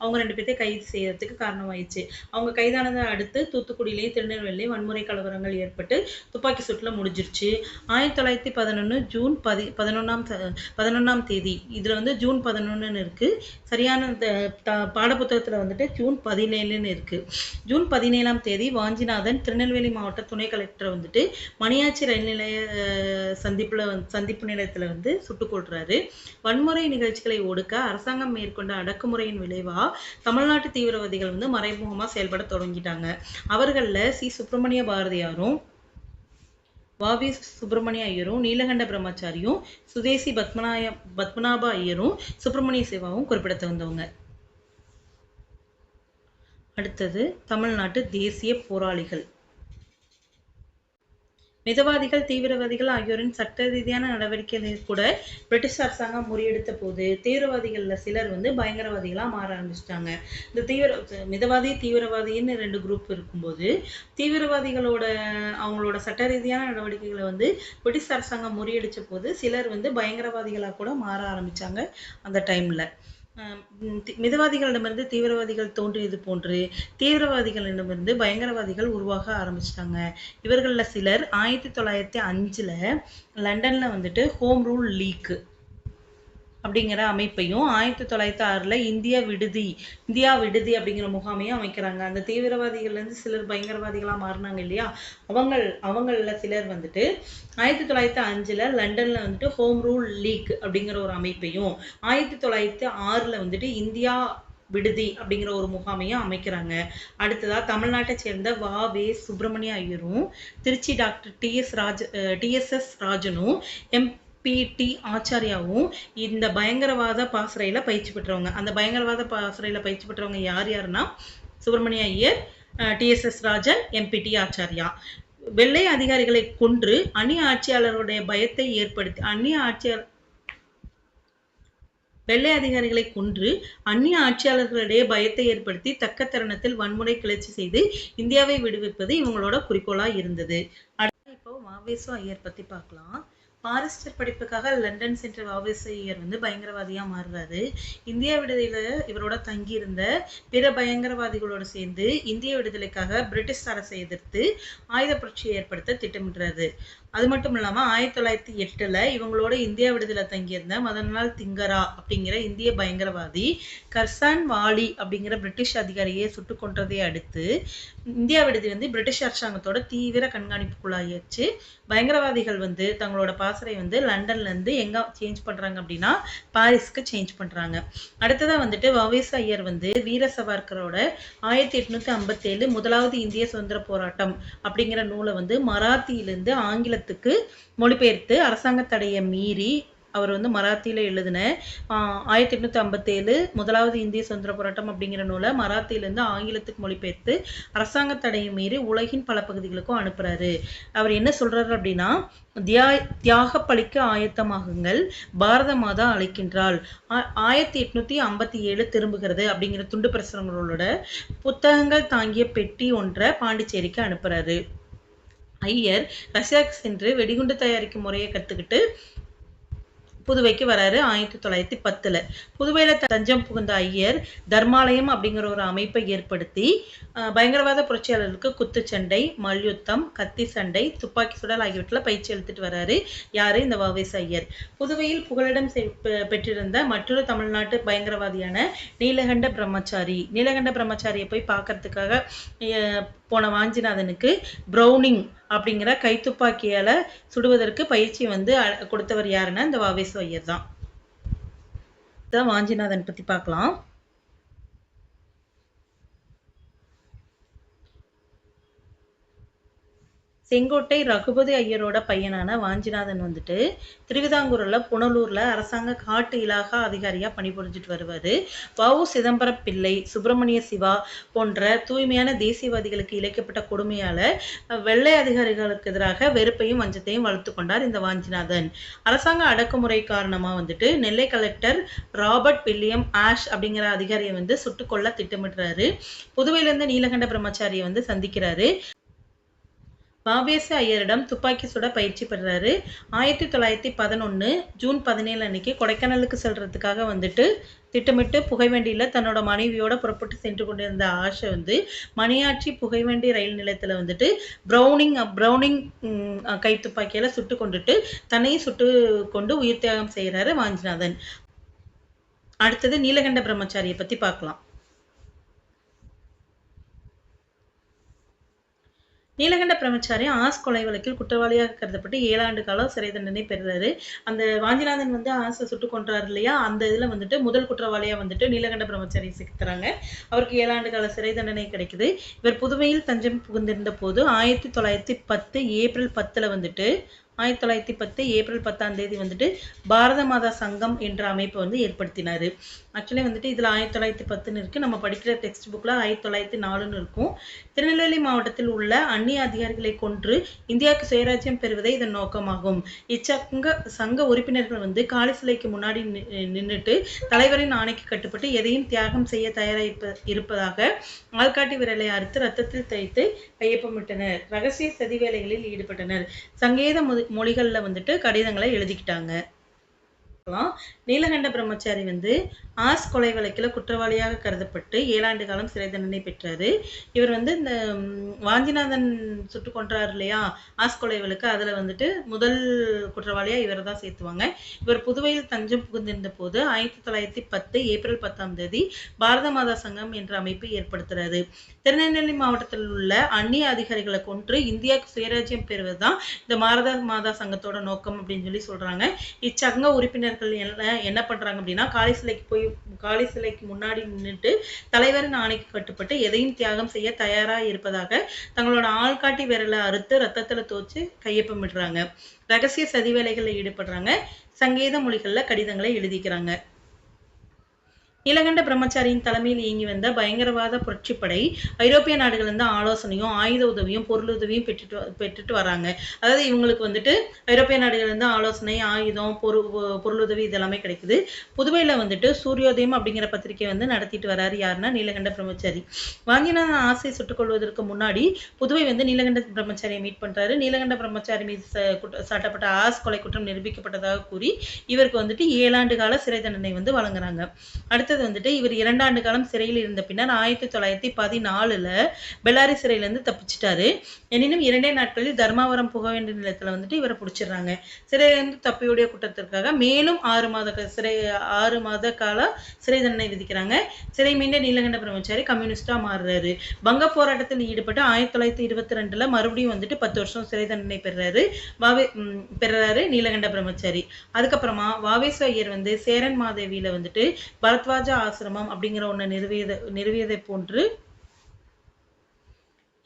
அவங்க 2 பேர்த்தையும் கைது செய்யறதுக்கு காரணமாயிடுச்சு. அவங்க கைதானதை அடுத்து தூத்துக்குடியிலேயும் திருநெல்வேலியிலையும் வன்முறை கலவரங்கள் ஏற்பட்டு துப்பாக்கி சூட்டில் முடிஞ்சிருச்சு. 1911 ஜூன் 11ஆம் தேதி, இதில் ஜூன் 11ன்னு இருக்கு, சரியான பாடப்புத்தகத்தில் ஜூன் 17ன்னு இருக்கு. ஜூன் 17ஆம் தேதி வாஞ்சிநாதன் திருநெல்வேலி மாவட்ட துணை கலெக்டர் மணியாச்சி ரயில் நிலைய சந்திப்பு நிலையத்துல சுட்டுக் கொள்றாரு. வன்முறை நிகழ்ச்சிகளை ஒடுக்க அரசாங்கம் மேற்கொண்ட அடக்குமுறையின் விளைவா தமிழ்நாட்டு தீவிரவாதிகள் மறைமுகமா செயல்பட தொடங்கிட்டாங்க. அவர்கள சி. சுப்பிரமணிய பாரதியாரும், வ.வி. சுப்பிரமணிய ஐயரும், நீலகண்ட பிரம்மச்சாரியும், சுதேசி பத்மநாப ஐயரும், சுப்பிரமணிய சிவாவும் குறிப்பிடத்தகுந்தவங்க. அடுத்தது தமிழ்நாட்டு தேசிய போராளிகள். மிதவாதிகள், தீவிரவாதிகள் ஆகியோரின் சட்ட ரீதியான நடவடிக்கைகளை கூட பிரிட்டிஷ் அரசாங்கம் முறியெடுத்த போது தீவிரவாதிகள்ல சிலர் பயங்கரவாதிகளா மாற ஆரம்பிச்சிட்டாங்க. இந்த மிதவாதி, தீவிரவாதின்னு 2 குரூப் இருக்கும்போது தீவிரவாதிகளோட அவங்களோட சட்ட ரீதியான நடவடிக்கைகளை பிரிட்டிஷ் அரசாங்கம் முறியடிச்ச போது சிலர் பயங்கரவாதிகளா கூட மாற ஆரம்பிச்சாங்க. அந்த டைம்ல மிதவாதிகளிடமிருந்து தீவிரவாதிகள் தோன்றியது போன்று தீவிரவாதிகளிடமிருந்து பயங்கரவாதிகள் உருவாக ஆரம்பிச்சிட்டாங்க. இவர்கள சிலர் 1905 லண்டன்ல ஹோம் ரூல் லீக் அப்படிங்கிற அமைப்பையும், 1906 இந்தியா விடுதி அப்படிங்கிற முகாமையும் அமைக்கிறாங்க. அந்த தீவிரவாதிகள்ல சிலர் பயங்கரவாதிகளா மாறினாங்க இல்லையா, அவங்கள சிலர் 1905 லண்டன்ல ஹோம் ரூல் லீக் அப்படிங்கிற ஒரு அமைப்பையும், 1906 இந்தியா விடுதி அப்படிங்கிற ஒரு முகாமையும் அமைக்கிறாங்க. அடுத்ததா தமிழ்நாட்டை சேர்ந்த வ.வே. சுப்பிரமணிய ஐயரும், திருச்சி டாக்டர் டி.எஸ்.எஸ். ராஜனும், எம்.பி.டி. ஆச்சாரியாவும் இந்த பயங்கரவாத பாசறையில பயிற்சி பெற்றவங்க. அந்த பயங்கரவாத பாசறையில பயிற்சி பெற்றவங்க யாருன்னா சுப்பிரமணிய ஐயர், டி.எஸ்.எஸ். ராஜன், எம்.பி.டி. ஆச்சாரியா. வெள்ளை அதிகாரிகளை கொன்று அந்நிய ஆட்சியாளர்களுடைய பயத்தை ஏற்படுத்தி அந்நிய ஆட்சியாளர்களிடையே பயத்தை ஏற்படுத்தி தக்க தருணத்தில் வன்முறை கிளர்ச்சி செய்து இந்தியாவை விடுவிப்பது இவங்களோட குறிக்கோளா இருந்தது. இப்போ வ.வே.சு. ஐயர் பத்தி பார்க்கலாம். பாரிஸ்டர் படிப்புக்காக லண்டன் சென்ற வ.வே.சு. ஐயர் பயங்கரவாதியா மாறுறாரு. இந்தியா விடுதலையில இவரோட தங்கியிருந்த பிற பயங்கரவாதிகளோடு சேர்ந்து இந்திய விடுதலைக்காக பிரிட்டிஷ் அரசை எதிர்த்து ஆயுத புரட்சியை ஏற்படுத்த திட்டமிடுறாரு. அது மட்டும் இல்லாம 1908 இவங்களோட இந்தியா விடுதலை தங்கியிருந்த மதன்லால் திங்கரா அப்படிங்கிற இந்திய பயங்கரவாதி கர்சான் வாலி அப்படிங்கிற பிரிட்டிஷ் அதிகாரியை சுட்டுக் கொன்றதை அடுத்து இந்தியா விடுதி பிரிட்டிஷ் அரசாங்கத்தோட தீவிர கண்காணிப்புக்குள்ளாயிடுச்சு. பயங்கரவாதிகள் தங்களோட பாசறை லண்டன்ல இருந்து எங்க சேஞ்ச் பண்றாங்க அப்படின்னா பாரிஸ்க்கு சேஞ்ச் பண்றாங்க. அடுத்ததா வ.வே.சு. ஐயர் வீர சவர்கரோட 1857 முதலாவது இந்திய சுதந்திர போராட்டம் அப்படிங்கிற நூலை மராத்தியிலிருந்து ஆங்கிலத்தில் ஆங்கிலத்துக்கு மொழிபெயர்த்து அரசாங்க தடையை மீறி அவர் வந்து மராத்தியில் எழுதின 1857 முதலாவது இந்திய சுதந்திர போராட்டம் அப்படிங்கிற நூலை மராத்தியிலேருந்து ஆங்கிலத்துக்கு மொழிபெயர்த்து அரசாங்க தடையை மீறி உலகின் பல பகுதிகளுக்கும் அனுப்புறாரு. அவர் என்ன சொல்றாரு அப்படின்னா, தியாக பலிக்கு ஆயத்தமாகுங்கள், பாரத மாதா அழைக்கின்றாள், 1857 திரும்புகிறது அப்படிங்கிற துண்டு பிரசுரங்களோட புத்தகங்கள் தாங்கிய பெட்டி ஒன்றை பாண்டிச்சேரிக்கு அனுப்புறாரு. ஐயர் ரஷ்யாவுக்கு சென்று வெடிகுண்டு தயாரிக்கும் முறையை கற்றுக்கிட்டு புதுவைக்கு வராரு 1910. புதுவையில் தஞ்சம் புகுந்த ஐயர் தர்மாலயம் அப்படிங்கிற ஒரு அமைப்பை ஏற்படுத்தி பயங்கரவாத புரட்சியாளர்களுக்கு குத்துச்சண்டை, மல்யுத்தம், கத்தி சண்டை, துப்பாக்கி சுடல் ஆகியவற்றில் பயிற்சி எடுத்துட்டு வராரு. யாரு? இந்த வ.வே.சி. ஐயர். புதுவையில் புகலிடம் பெற்றிருந்த மற்றொரு தமிழ்நாட்டு பயங்கரவாதியான நீலகண்ட பிரம்மச்சாரி. நீலகண்ட பிரம்மச்சாரியை போய் பார்க்கறதுக்காக போன வாஞ்சிநாதனுக்கு ப்ரௌனிங் அப்படிங்கிற கைத்துப்பாக்கியால சுடுவதற்கு பயிற்சி வந்து கொடுத்தவர் யாருன்னா இந்த வ.வே.சி. ஐயர் தான். வாஞ்சிநாதன் பத்தி பார்க்கலாம். செங்கோட்டை ரகுபதி ஐயரோட பையனான வாஞ்சிநாதன் வந்துட்டு திருவிதாங்கூர்ல புனலூர்ல அரசாங்க காட்டு இலாகா அதிகாரியா பணிபுரிஞ்சிட்டு வருவாரு. வ.உ. சிதம்பரம் பிள்ளை, சுப்பிரமணிய சிவா போன்ற தூய்மையான தேசியவாதிகளுக்கு இழைக்கப்பட்ட கொடுமையால வெள்ளை அதிகாரிகளுக்கு எதிராக வெறுப்பையும் வஞ்சத்தையும் வளர்த்து கொண்டார் இந்த வாஞ்சிநாதன். அரசாங்க அடக்குமுறை காரணமா வந்துட்டு நெல்லை கலெக்டர் ராபர்ட் வில்லியம் ஆஷ் அப்படிங்கிற அதிகாரியை வந்து சுட்டுக்கொள்ள திட்டமிடுறாரு. புதுவையிலிருந்து நீலகண்ட பிரம்மச்சாரியை வந்து சந்திக்கிறாரு. வ.வே.சி. ஐயரிடம் துப்பாக்கி சுட பயிற்சி பெறாரு. 1911 ஜூன் 17 அன்னைக்கு கொடைக்கானலுக்கு செல்றதுக்காக வந்துட்டு திட்டமிட்டு புகைவண்டியில தன்னோட மனைவியோட புறப்பட்டு சென்று கொண்டிருந்த ஆஷை வந்து மணியாச்சி புகைவண்டி ரயில் நிலையத்துல வந்துட்டு ப்ரௌனிங் கைத்துப்பாக்கியால சுட்டு கொண்டுட்டு தன்னையும் சுட்டு கொண்டு உயிர் தியாகம் செய்யறாரு வாஞ்சிநாதன். அடுத்தது நீலகண்ட பிரம்மச்சாரியை பத்தி பார்க்கலாம். நீலகண்ட பிரம்மச்சாரி ஆஸ் கொலை வழக்கில் குற்றவாளியாக கருதப்பட்டு 7 ஆண்டு காலம் சிறை தண்டனை பெறுறாரு. அந்த வாஞ்சிநாதன் வந்து ஆசை சுட்டு கொன்றாரு இல்லையா, அந்த இதுல வந்துட்டு முதல் குற்றவாளியா வந்துட்டு நீலகண்ட பிரம்மச்சாரி சிக்கிறாங்க. அவருக்கு 7 ஆண்டு கால சிறை தண்டனை கிடைக்குது. இவர் புதுவையில் தஞ்சம் புகுந்திருந்த போது 1910 ஏப்ரல் 10 வந்துட்டு 1910 ஏப்ரல் 10ஆம் தேதி வந்துட்டு பாரத மாதா சங்கம் என்ற அமைப்பை வந்து ஏற்படுத்தினாரு. ஆக்சுவலி வந்துட்டு இதுல 1910 இருக்கு, நம்ம படிக்கிற டெக்ஸ்ட் புக்ல 1904 இருக்கும். திருநெல்வேலி மாவட்டத்தில் உள்ள அந்நிய அதிகாரிகளை கொன்று இந்தியாவுக்கு சுயராஜ்யம் பெறுவதே இதன் நோக்கமாகும். சங்க உறுப்பினர்கள் வந்து காளி சிலைக்கு முன்னாடி நின்றுட்டு தலைவரின் ஆணைக்கு கட்டுப்பட்டு எதையும் தியாகம் செய்ய தயாராக இருப்பதாக ஆள்காட்டி விரலை அறுத்து ரத்தத்தில் தைத்து கையொப்பமிட்டனர். ரகசிய சதி வேலைகளில் ஈடுபட்டனர். சங்கேத மொழிகள்ல வந்துட்டு கடிதங்களை எழுதிக்கிட்டாங்க. நீலகண்ட பிரம்மச்சாரி வந்து ஆஸ் கொலை வழக்கில் குற்றவாளியாக கருதப்பட்டு 7 ஆண்டு காலம் சிறை தண்டனை பெற்றாரு. இவர் வந்து இந்த வாஞ்சிநாதன் சுட்டு கொன்றாரு இல்லையா ஆஸ் கொலை வழக்கு, அதுல வந்துட்டு முதல் குற்றவாளியா இவரை தான் சேர்த்துவாங்க. இவர் புதுவையில் தஞ்சம் புகுந்திருந்த போது 1910 ஏப்ரல் 10ஆம் தேதி பாரத மாதா சங்கம் என்ற அமைப்பை ஏற்படுத்துறாரு. திருநெல்வேலி மாவட்டத்தில் உள்ள அந்நிய அதிகாரிகளை கொன்று இந்தியாவுக்கு சுயராஜ்யம் பெறுவதுதான் இந்த பாரத மாதா சங்கத்தோட நோக்கம் அப்படின்னு சொல்லி சொல்றாங்க. இச்சங்க உறுப்பினர் என்ன பண்றாங்க அப்படின்னா காளி சிலைக்கு முன்னாடி நின்றுட்டு தலைவரின் ஆணைக்கு கட்டுப்பட்டு எதையும் தியாகம் செய்ய தயாரா இருப்பதாக தங்களோட ஆள்காட்டி விரலை அறுத்து ரத்தத்துல தோச்சு கையொப்பமிடுறாங்க. ரகசிய சதி வேலைகள்ல ஈடுபடுறாங்க. சங்கேத மொழிகள்ல கடிதங்களை எழுதிக்கிறாங்க. நீலகண்ட பிரம்மச்சாரியின் தலைமையில் இயங்கி வந்த பயங்கரவாத புரட்சிப்படை ஐரோப்பிய நாடுகள் இருந்து ஆலோசனையும் ஆயுத உதவியும் பொருளுதவியும் பெற்றுட்டு வராங்க. அதாவது இவங்களுக்கு வந்துட்டு ஐரோப்பிய நாடுகள் இருந்து ஆலோசனை, ஆயுதம், பொருளுதவி இதெல்லாமே கிடைக்குது. புதுவையில வந்துட்டு சூரியோதயம் அப்படிங்கிற பத்திரிகை வந்து நடத்திட்டு வராரு. யாருன்னா நீலகண்ட பிரம்மச்சாரி. வாஞ்சிநாதன் ஆசை சுட்டுக் கொள்வதற்கு முன்னாடி புதுவை வந்து நீலகண்ட பிரம்மச்சாரியை மீட் பண்றாரு. நீலகண்ட பிரம்மச்சாரி மீது சாட்டப்பட்ட ஆஸ் கொலை குற்றம் நிரூபிக்கப்பட்டதாக கூறி இவருக்கு வந்துட்டு 7 ஆண்டு கால சிறை தண்டனை வந்து வழங்குறாங்க. அடுத்தது வந்துட்டு இவர் 2 ஆண்டு காலம் சிறையில் இருந்த பின்னர் 1914 பெல்லாரி சிறையில இருந்து தப்பிச்சிட்டாரு. எனினும் 2 நாட்களில் தர்மாவரம் புகவேண்டி நிலையத்துல வந்துட்டு இவரை பிடிச்சிடுறாங்க. சிறையிலிருந்து தப்பியுடைய குற்றத்திற்காக மேலும் 6 மாத கால சிறை தண்டனை விதிக்கிறாங்க. சிறை மீண்ட நீலகண்ட பிரம்மச்சாரி கம்யூனிஸ்டா மாறுறாரு. வங்க போராட்டத்தில் ஈடுபட்டு 1922 மறுபடியும் வந்துட்டு 10 வருஷம் சிறை தண்டனை பெறாரு நீலகண்ட பிரம்மச்சாரி. அதுக்கப்புறமா வ.வே.சி. ஐயர் வந்து சேரன் மாதேவியில வந்துட்டு பரத்வாஜ ஆசிரமம் அப்படிங்கிற ஒண்ணு நிறுவியதை போன்று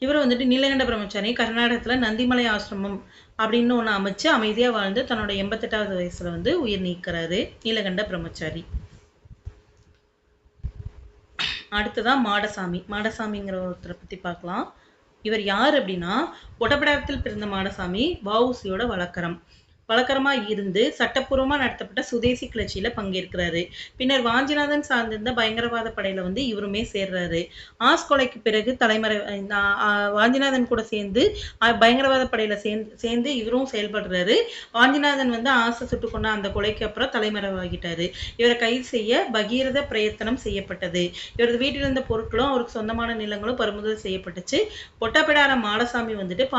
இவர் வந்துட்டு நீலகண்ட பிரம்மச்சாரி கர்நாடகத்துல நந்திமலை ஆசிரமம் அப்படின்னு ஒண்ணு அமைச்சு அமைதியா வாழ்ந்து தன்னோட 88வது வயசுல வந்து உயிர் நீக்கிறாரு நீலகண்ட பிரம்மச்சாரி. அடுத்ததான் மாடசாமி. மாடசாமிங்கிற ஒருத்தரை பத்தி பார்க்கலாம். இவர் யார் அப்படின்னா ஒட்டப்பிடாரத்தில் பிறந்த மாடசாமி வ.உ.சி.யோட வழக்கரமா இருந்து சட்டப்பூர்வமா நடத்தப்பட்ட சுதேசி கிளர்ச்சியில பங்கேற்கிறாரு. பின்னர் வாஞ்சிநாதன் சார்ந்திருந்த பயங்கரவாத படையில வந்து இவருமே சேர்றாரு. ஆஸ் கொலைக்கு பிறகு தலைமறை வாஞ்சிநாதன் கூட சேர்ந்து பயங்கரவாத படையில சேர்ந்து இவரும் செயல்படுறாரு. வாஞ்சிநாதன் வந்து ஆசை சுட்டு கொண்ட அந்த கொலைக்கு அப்புறம் தலைமறைவாகிட்டாரு. இவரை கைது செய்ய பகீரத பிரயத்தனம் செய்யப்பட்டது. இவரது வீட்டில் இருந்த பொருட்களும் அவருக்கு சொந்தமான நிலங்களும் பறிமுதல் செய்யப்பட்டுச்சு. ஒட்டப்பிடாரம் மாடசாமி வந்துட்டு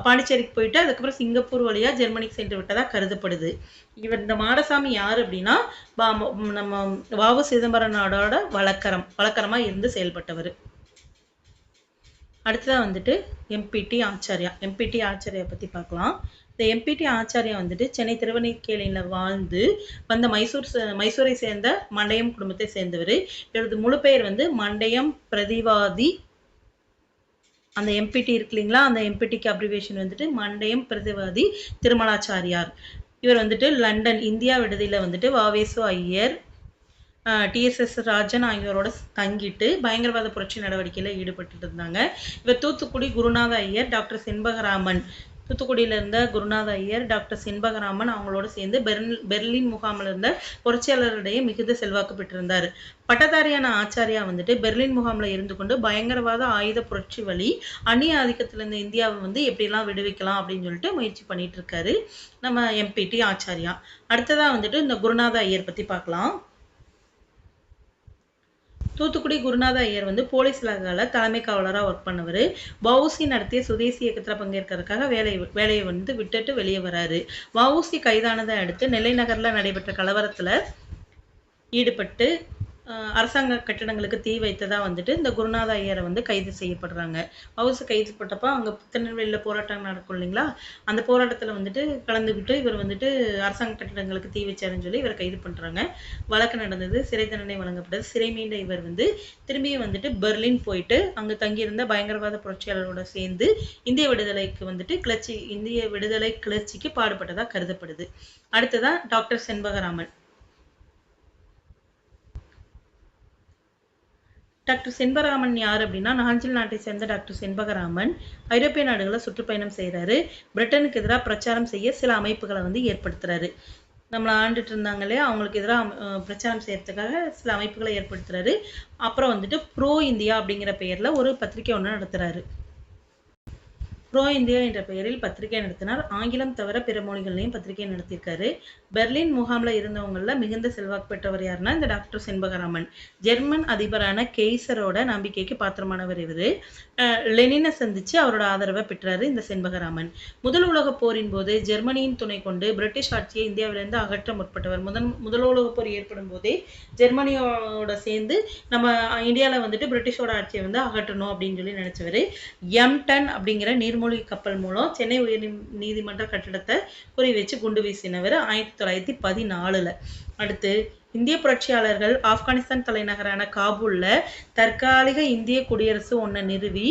பாண்டிச்சேரிக்கு போயிட்டு அதுக்கப்புறம் சிங்கப்பூர் வழியா ஜெர்மனிக்கு சென்று விட்டதா கருதப்படுது. இந்த மாடசாமி யார் அப்படின்னா நம்ம வ.உ. சிதம்பரம் நாடோட வழக்கரமா இருந்து செயல்பட்டவர். அடுத்ததான் வந்துட்டு எம்பிடி ஆச்சாரியா பத்தி பார்க்கலாம். இந்த எம்பிடி ஆச்சாரியா வந்துட்டு சென்னை திருவண்ணைக்கேணியில வாழ்ந்து வந்த மைசூரை சேர்ந்த மண்டையம் குடும்பத்தை சேர்ந்தவர். இவரது முழு பெயர் வந்து மண்டையம் பிரதிவாதி. அந்த எம்பிடி இருக்கு இல்லைங்களா, அந்த எம்பிடிக்கு அப்ரிவேஷன் வந்துட்டு மண்டையம் பிரதிவாதி திருமலாச்சாரியார். இவர் வந்துட்டு லண்டன் இந்தியா விடுதியில வந்துட்டு வ.வே.சு. ஐயர், டி.எஸ்.எஸ். ராஜன் ஆகியோரோட தங்கிட்டு பயங்கரவாத புரட்சி நடவடிக்கையில ஈடுபட்டு இருந்தாங்க. இவர் தூத்துக்குடி குருநாத ஐயர், டாக்டர் செண்பகராமன், தூத்துக்குடியில இருந்த குருநாத ஐயர், டாக்டர் செண்பகராமன் அவங்களோட சேர்ந்து பெர்லின் முகாமில் இருந்த புரட்சியாளர்களிடையே மிகுந்த செல்வாக்கு பெற்றிருந்தார். பட்டதாரியான ஆச்சாரியா வந்துட்டு பெர்லின் முகாமில் இருந்து கொண்டு பயங்கரவாத ஆயுத புரட்சி வழி அந்நிய ஆதிக்கத்துல இருந்த இந்தியாவை வந்து எப்படிலாம் விடுவிக்கலாம் அப்படின்னு சொல்லிட்டு முயற்சி பண்ணிட்டு இருக்காரு நம்ம எம்பிடி ஆச்சாரியா. அடுத்ததா வந்துட்டு இந்த குருநாத ஐயர் பத்தி பார்க்கலாம். தூத்துக்குடி குருநாத ஐயர் வந்து போலீஸ் இலாகால தலைமை காவலராக ஒர்க் பண்ணவர். வ.உ.சி. நடத்திய சுதேசி இயக்கத்தில் பங்கேற்கிறதுக்காக வேலையை வந்து விட்டுட்டு வெளியே வராரு. வ.உ.சி. கைதானதை அடுத்து நெல்லை நகர்ல நடைபெற்ற கலவரத்துல ஈடுபட்டு அரசாங்க கட்டிடங்களுக்கு தீ வைத்ததா வந்துட்டு இந்த குருநாத ஐயரை வந்து கைது செய்யப்படுறாங்க. வ.உ.சி. கைது பட்டப்ப அங்க திருநெல்வேலியில போராட்டம் நடக்கும் இல்லைங்களா, அந்த போராட்டத்துல வந்துட்டு கலந்துக்கிட்டு இவர் வந்துட்டு அரசாங்க கட்டிடங்களுக்கு தீ வச்சாருன்னு சொல்லி இவரை கைது பண்றாங்க. வழக்கு நடந்தது, சிறை தண்டனை வழங்கப்பட்டது. சிறை மீண்ட இவர் வந்து திரும்பியும் வந்துட்டு பெர்லின் போயிட்டு அங்க தங்கியிருந்த பயங்கரவாத புரட்சியாளரோட சேர்ந்து இந்திய விடுதலை கிளர்ச்சிக்கு பாடுபட்டதா கருதப்படுது. அடுத்ததான் டாக்டர் செண்பகராமன். டாக்டர் செண்பகராமன் யார் அப்படின்னா நாஞ்சில் நாட்டை சேர்ந்த டாக்டர் செண்பகராமன் ஐரோப்பிய நாடுகளை சுற்றுப்பயணம் செய்கிறாரு. பிரிட்டனுக்கு எதிராக பிரச்சாரம் செய்ய சில அமைப்புகளை வந்து ஏற்படுத்துறாரு. நம்மளை ஆண்டுட்டு இருந்தாங்க இல்லையா, அவங்களுக்கு எதிராக பிரச்சாரம் செய்யறதுக்காக சில அமைப்புகளை ஏற்படுத்துறாரு. அப்புறம் வந்துட்டு ப்ரோ இந்தியா அப்படிங்கிற பெயர்ல ஒரு பத்திரிகை ஒன்று நடத்துறாரு. ப்ரோ இந்தியா என்ற பெயரில் பத்திரிகை நடத்தினார். ஆங்கிலம் தவிர பிற மொழிகள்லையும் பத்திரிகை நடத்தியிருக்காரு. பெர்லின் முகாம்ல இருந்தவங்கள மிகுந்த செல்வாக்கு பெற்றவர் யாருன்னா இந்த டாக்டர் செண்பகராமன். ஜெர்மன் அதிபரான கெய்சரோட நம்பிக்கைக்கு பாத்திரமானவர் இவரு. லெனினை சந்திச்சு அவரோட ஆதரவை பெற்றாரு இந்த செண்பகராமன். முதல் உலக போரின் போது ஜெர்மனியின் துணை கொண்டு பிரிட்டிஷ் ஆட்சியை இந்தியாவிலிருந்து அகற்ற முற்பட்டவர். முதல் உலக போர் ஏற்படும் போதே ஜெர்மனியோட சேர்ந்து நம்ம இந்தியாவில் வந்துட்டு பிரிட்டிஷோட ஆட்சியை வந்து அகற்றணும் அப்படின்னு சொல்லி நினைச்சவர். எம்டன் அப்படிங்கிற நீர்மூழ்கி கப்பல் மூலம் சென்னை உயர் நீதிமன்ற கட்டிடத்தை குறி வச்சு குண்டு வீசினவர் 1914. அடுத்து இந்திய புரட்சியாளர்கள் ஆப்கானிஸ்தான் தலைநகரான காபூல்ல தற்காலிக இந்திய குடியரசு ஒன்றை நிறுவி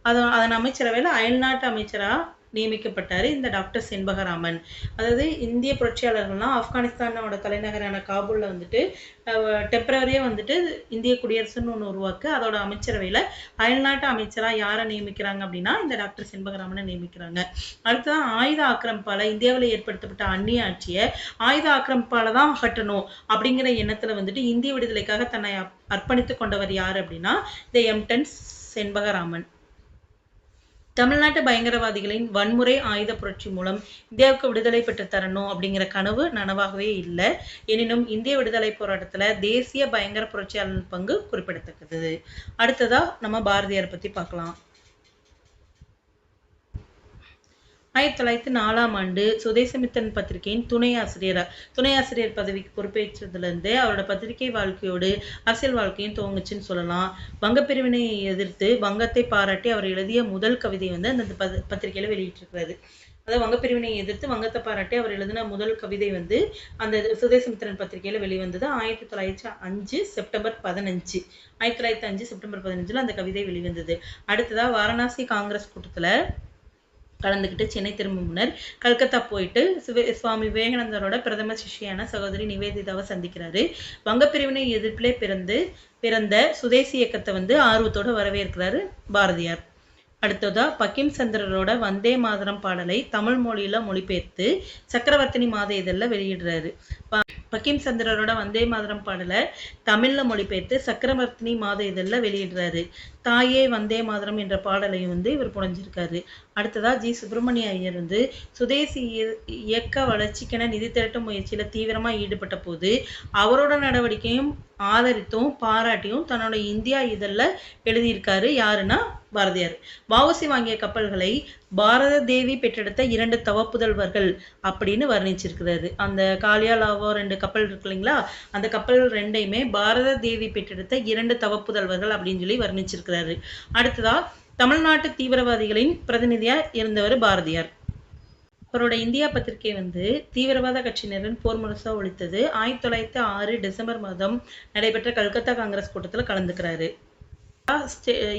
அதன் அமைச்சரவையில் அயல்நாட்டு அமைச்சரா நியமிக்கப்பட்டாரு இந்த டாக்டர் செண்பகராமன். அதாவது இந்திய புரட்சியாளர்கள்லாம் ஆப்கானிஸ்தானோட தலைநகரான காபூல்ல வந்துட்டு டெம்பரரியா வந்துட்டு இந்திய குடியரசுன்னு ஒன்று உருவாக்கு அதோட அமைச்சரவையில அயல்நாட்டு அமைச்சரா யாரை நியமிக்கிறாங்க அப்படின்னா இந்த டாக்டர் செண்பகராமனை நியமிக்கிறாங்க. அடுத்ததான் ஆயுத ஆக்கிரமிப்பால இந்தியாவில் ஏற்படுத்தப்பட்ட அந்நிய ஆட்சியை ஆயுத ஆக்கிரமிப்பால தான் அகற்றணும் அப்படிங்கிற எண்ணத்துல வந்துட்டு இந்திய விடுதலைக்காக தன்னை அர்ப்பணித்து கொண்டவர் யார் அப்படின்னா இந்த எம்டன் செண்பகராமன். தமிழ்நாட்டு பயங்கரவாதிகளின் வன்முறை ஆயுத புரட்சி மூலம் இந்தியாவுக்கு விடுதலை பெற்று தரணும் அப்படிங்கிற கனவு நனவாகவே இல்லை. எனினும் இந்திய விடுதலை போராட்டத்துல தேசிய பயங்கர புரட்சியாளர் பங்கு குறிப்பிடத்தக்கது. அடுத்ததா நம்ம பாரதியார் பத்தி பார்க்கலாம். 1904 சுதேசமித்திரன் பத்திரிகையின் துணை ஆசிரியர் பதவிக்கு பொறுப்பேற்றதுல இருந்தே அவரோட பத்திரிகை வாழ்க்கையோடு அரசியல் வாழ்க்கையும் துவங்குச்சுன்னு சொல்லலாம். வங்கப்பிரிவினை எதிர்த்து வங்கத்தை பாராட்டி அவர் எழுதிய முதல் கவிதை வந்து அந்த பத்திரிகையில வெளியிட்டிருக்கிறாரு. அதாவது வங்கப்பிரிவினை எதிர்த்து வங்கத்தை பாராட்டி அவர் எழுதின முதல் கவிதை வந்து அந்த சுதேசமித்திரன் பத்திரிகையில வெளிவந்தது 1905 செப்டம்பர் 15. 1905 செப்டம்பர் 15 அந்த கவிதை வெளிவந்தது. அடுத்ததா வாரணாசி காங்கிரஸ் கூட்டத்துல கலந்துக்கிட்டு சென்னை திரும்பும் முன்னர் கல்கத்தா போயிட்டு சுவாமி விவேகானந்தரோட பிரதம சிஷ்யான சகோதரி நிவேதிதாவை சந்திக்கிறாரு. வங்கப்பிரிவினை எதிர்ப்பிலே பிறந்த சுதேசி இயக்கத்தை வந்து ஆர்வத்தோட வரவேற்கிறாரு பாரதியார். அடுத்ததா பக்கிம் சந்திரரோட வந்தே மாதரம் பாடலை தமிழ் மொழியில மொழிபெயர்த்து சக்கரவர்த்தினி மாத இதழில் வெளியிடுறாரு. பக்கிம் சந்திரரோட வந்தே மாதரம் பாடலை தமிழ்ல மொழிபெயர்த்து சக்கரவர்த்தினி மாத இதழில் வெளியிடுறாரு. தாயே வந்தே மாதரம் என்ற பாடலையும் வந்து இவர் புனைஞ்சிருக்காரு. அடுத்ததா ஜி சுப்பிரமணிய ஐயர் வந்து சுதேசி இயக்க வளர்ச்சிக்கென நிதி திரட்டும் முயற்சியில தீவிரமா ஈடுபட்ட போது அவரோட நடவடிக்கையும் ஆதரித்தும் பாராட்டியும் தன்னோட இந்தியா இதழ்ல எழுதியிருக்காரு. யாருன்னா பாரதியார். வஉசி வாங்கிய கப்பல்களை பாரத தேவி பெற்றெடுத்த 2 தவப்புதல்வர்கள் அப்படின்னு வர்ணிச்சிருக்கிறாரு. அந்த காளியா லாவோ 2 கப்பல் இருக்கு இல்லைங்களா, அந்த கப்பல் 2யுமே பாரத தேவி பெற்றெடுத்த 2 தவப்புதல்வர்கள் அப்படின்னு சொல்லி வர்ணிச்சிருக்கிறாரு. அடுத்ததா தமிழ்நாட்டு தீவிரவாதிகளின் பிரதிநிதியா இருந்தவர் பாரதியார். அவரோட இந்தியா பத்திரிகை வந்து தீவிரவாத கட்சியினரின் போர் முரசா ஒழித்தது. 1906 டிசம்பர் மாதம் நடைபெற்ற கல்கத்தா காங்கிரஸ் கூட்டத்துல கலந்துக்கிறாரு.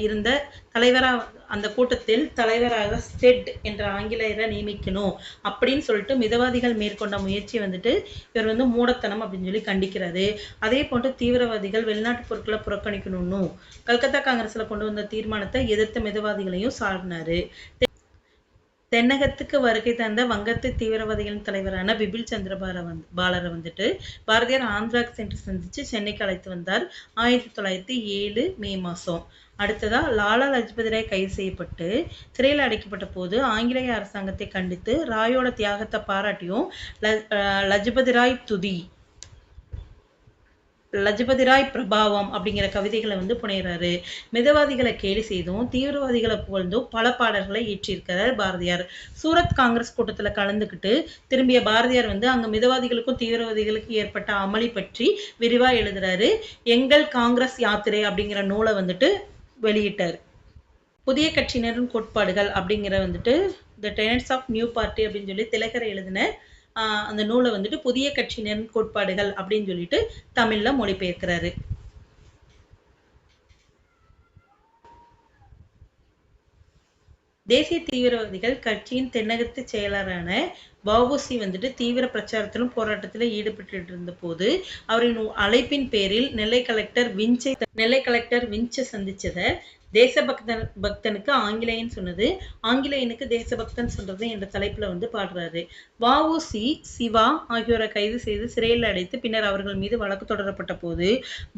இருந்த தலைவரா அந்த கூட்டத்தில் தலைவராக ஸ்டெட் என்ற ஆங்கிலேயரை நியமிக்கணும் அப்படின்னு சொல்லிட்டு மிதவாதிகள் மேற்கொண்ட முயற்சி வந்துட்டு இவர் வந்து மூடத்தனம் அப்படின்னு சொல்லி கண்டிக்கிறாரு. அதே போன்று தீவிரவாதிகள் வெளிநாட்டு பொருட்களை புறக்கணிக்கணும்னு கல்கத்தா காங்கிரஸ்ல கொண்டு வந்த தீர்மானத்தை எதிர்த்த மிதவாதிகளையும் சாடினாரு. தென்னகத்துக்கு வருகை தந்த வங்கத்து தீவிரவாதிகளின் தலைவரான பிபில் சந்திர பாலரை வந்துட்டு பாரதியார் ஆந்திராக்கு சென்று சந்திச்சு சென்னைக்கு அழைத்து வந்தார். 1907 மே மாசம். அடுத்ததா லாலா லஜபதி ராய் கைது செய்யப்பட்டு சிறையில் அடைக்கப்பட்ட போது ஆங்கிலேய அரசாங்கத்தை கண்டித்து ராயோட தியாகத்தை பாராட்டியும் லஜபதி ராய் துதி லஜபதி ராய் பிரபாவம் அப்படிங்கிற கவிதைகளை வந்து புனைகிறாரு. மிதவாதிகளை கேலி செய்தும் தீவிரவாதிகளை புகழ்ந்தும் பல பாடல்களை இயற்றியிருக்கிறார் பாரதியார். சூரத் காங்கிரஸ் கூட்டத்துல கலந்துக்கிட்டு திரும்பிய பாரதியார் வந்து அங்க மிதவாதிகளுக்கும் தீவிரவாதிகளுக்கும் ஏற்பட்ட அமளி பற்றி விரிவா எழுதுறாரு. எங்கள் காங்கிரஸ் யாத்திரை அப்படிங்கிற நூலை வந்துட்டு வெளியிட்டார். புதிய கட்சியினரின் கோட்பாடுகள் அப்படிங்கிற வந்துட்டு த டெனட்ஸ் ஆஃப் நியூ பார்ட்டி அப்படின்னு சொல்லி திலகர் எழுதின அந்த நூலை வந்துட்டு புதிய கட்சியினரின் கோட்பாடுகள் அப்படின்னு சொல்லிட்டு தமிழ்ல மொழிபெயர்க்கிறாரு. தேசிய தீவிரவாதிகள் கட்சியின் தென்னகத்து செயலரான வஉசி வந்துட்டு தீவிர பிரச்சாரத்திலும் போராட்டத்திலும் ஈடுபட்டு இருந்த போது அவரின் அழைப்பின் பேரில் நெல்லை கலெக்டர் விஞ்சை சந்திச்சத தேசபக்தனுக்கு ஆங்கிலேயன் சொன்னது, ஆங்கிலேயனுக்கு தேசபக்தன் சொல்றது என்ற தலைப்புல வந்து பாடுறாரு. வஉசி சிவா ஆகியோரை கைது செய்து சிறையில் அடைத்து பின்னர் அவர்கள் மீது வழக்கு தொடரப்பட்ட போது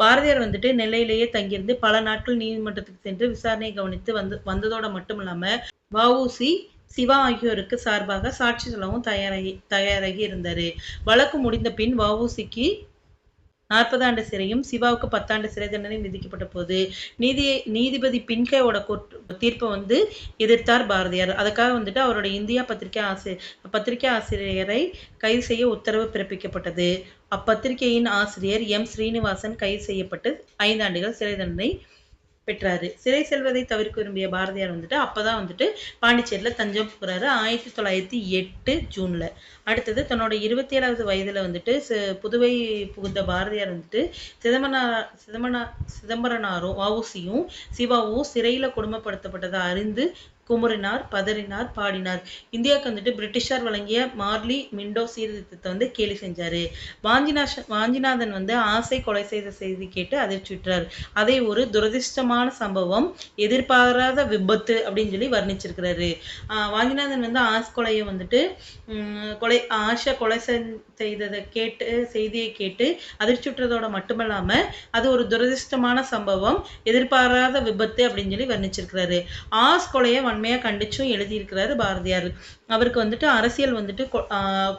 பாரதியார் வந்துட்டு நெல்லையிலேயே தங்கியிருந்து பல நாட்கள் நீதிமன்றத்துக்கு சென்று விசாரணையை கவனித்து வந்ததோட மட்டும் இல்லாம வஉசி சிவா ஆகியோருக்கு சார்பாக சாட்சி சொல்லவும் தயாராகி இருந்தாரு. வழக்கு முடிந்த பின் வஉசிக்கு 40 ஆண்டு சிறையும் சிவாவுக்கு 10 ஆண்டு சிறை தண்டனையும் விதிக்கப்பட்ட போது நீதிபதி பின்கேவோட தீர்ப்பை வந்து எதிர்த்தார் பாரதியார். அதுக்காக வந்துட்டு அவரோட இந்தியா பத்திரிகை ஆசிரியரை கைது செய்ய உத்தரவு பிறப்பிக்கப்பட்டது. அப்பத்திரிகையின் ஆசிரியர் எம் ஸ்ரீனிவாசன் கைது செய்யப்பட்டு 5 ஆண்டுகள் சிறை தண்டனை பெற்றாரு. சிறை செல்வதை தவிர்க்க விரும்பிய பாரதியார் வந்துட்டு அப்பதான் வந்துட்டு பாண்டிச்சேரியில தஞ்சம் புகுறாரு 1908 ஜூன்ல. அடுத்தது தன்னோட 27வது வயதுல வந்துட்டு புதுவை புகுந்த பாரதியார் வந்துட்டு சிதம்பரனாரும் வஉசியும் சிவாவும் சிறையில கொடுமைப்படுத்தப்பட்டதை அறிந்து குமுறினார், பதறினார், பாடினார். இந்தியாவுக்கு வந்துட்டு பிரிட்டிஷார் வழங்கிய மார்லி மிண்டோ சீர்திருத்தத்தை வந்து கேலி செஞ்சாரு. வாஞ்சிநாதன் வந்து ஆசை கொலை செய்த செய்தி கேட்டு அதிர்ச்சியுற்றார். அதை ஒரு துரதிர்ஷ்டமான சம்பவம், எதிர்பாராத விபத்து அப்படின்னு சொல்லி வர்ணிச்சிருக்கிறாரு. வாஞ்சிநாதன் வந்து கொலையை வந்துட்டு ஆஷா கொலை செய்தியை கேட்டு அதிர்ச்சியுற்றதோட மட்டுமல்லாம அது ஒரு துரதிர்ஷ்டமான சம்பவம், எதிர்பாராத விபத்து அப்படின்னு சொல்லி வர்ணிச்சிருக்கிறாரு. கொலையை வன்மையா கண்டிச்சும் எழுதியிருக்கிறாரு பாரதியார். அவருக்கு வந்துட்டு அரசியல் வந்துட்டு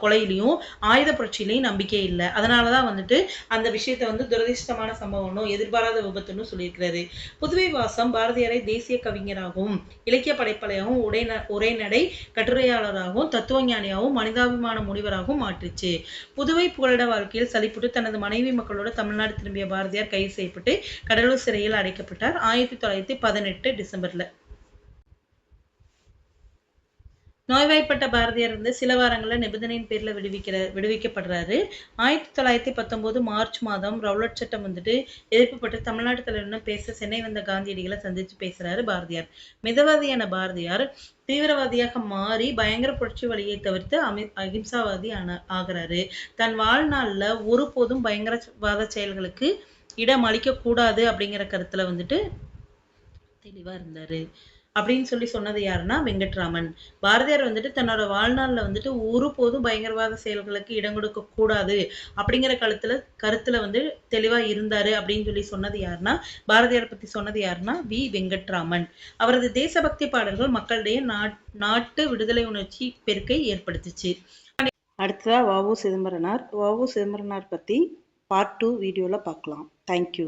கொலையிலையும் ஆயுத புரட்சியிலையும் நம்பிக்கை இல்லை. அதனாலதான் வந்துட்டு அந்த விஷயத்த வந்து துரதிர்ஷ்டமான சம்பவம்னு எதிர்பாராத விபத்துன்னு சொல்லியிருக்கிறாரு. புதுவை வாசம் பாரதியாரை தேசிய கவிஞராகவும் இலக்கிய படைப்பாளியாகவும் உரைநடை கட்டுரையாளராகவும் தத்துவஞானியாகவும் மனிதாபிமான முனிவராகவும் மாற்றுச்சு. புதுவை புகலிட வாழ்க்கையில் சலிப்புட்டு தனது மனைவி மக்களோட தமிழ்நாடு திரும்பிய பாரதியார் கைது செய்யப்பட்டு கடலூர் சிறையில் அடைக்கப்பட்டார் 1918 டிசம்பர்ல. நோய்வாய்ப்பட்ட பாரதியார் வந்து சில வாரங்கள்ல நிபந்தனையின் பேர்ல விடுவிக்கப்படுறாரு. 1919 மார்ச் மாதம் ரவுலட் சட்டம் வந்துட்டு எதிர்ப்புப்பட்டு தமிழ்நாட்டு தலைவரிடம் பேச சென்னை வந்த காந்தியடிகளை சந்திச்சு பேசுறாரு பாரதியார். மிதவாதியான பாரதியார் தீவிரவாதியாக மாறி பயங்கர புரட்சி வழியை தவிர்த்து அகிம்சாவாதி ஆகிறாரு. தன் வாழ்நாள்ல ஒருபோதும் பயங்கரவாத செயல்களுக்கு இடம் அளிக்க கூடாது அப்படிங்கிற கருத்துல வந்துட்டு தெளிவா இருந்தாரு. அப்படின்னு சொன்னது யாருன்னா வெங்கட்ராமன். பாரதியார் வந்துட்டு தன்னோட வாழ்நாள்ல வந்துட்டு ஒருபோதும் பயங்கரவாத செயல்களுக்கு இடம் கொடுக்க கூடாது அப்படிங்கிற கருத்துல வந்து தெளிவா இருந்தாரு அப்படின்னு சொன்னது யாருன்னா பாரதியார் பத்தி சொன்னது யாருன்னா வெங்கட்ராமன். அவரது தேசபக்தி பாடல்கள் மக்களிடையே நாட்டு விடுதலை உணர்ச்சி பெருக்கை ஏற்படுத்துச்சு. அடுத்ததா வ.உ. சிதம்பரனார் பத்தி பார்ட் 2 வீடியோல பார்க்கலாம். தேங்க்யூ.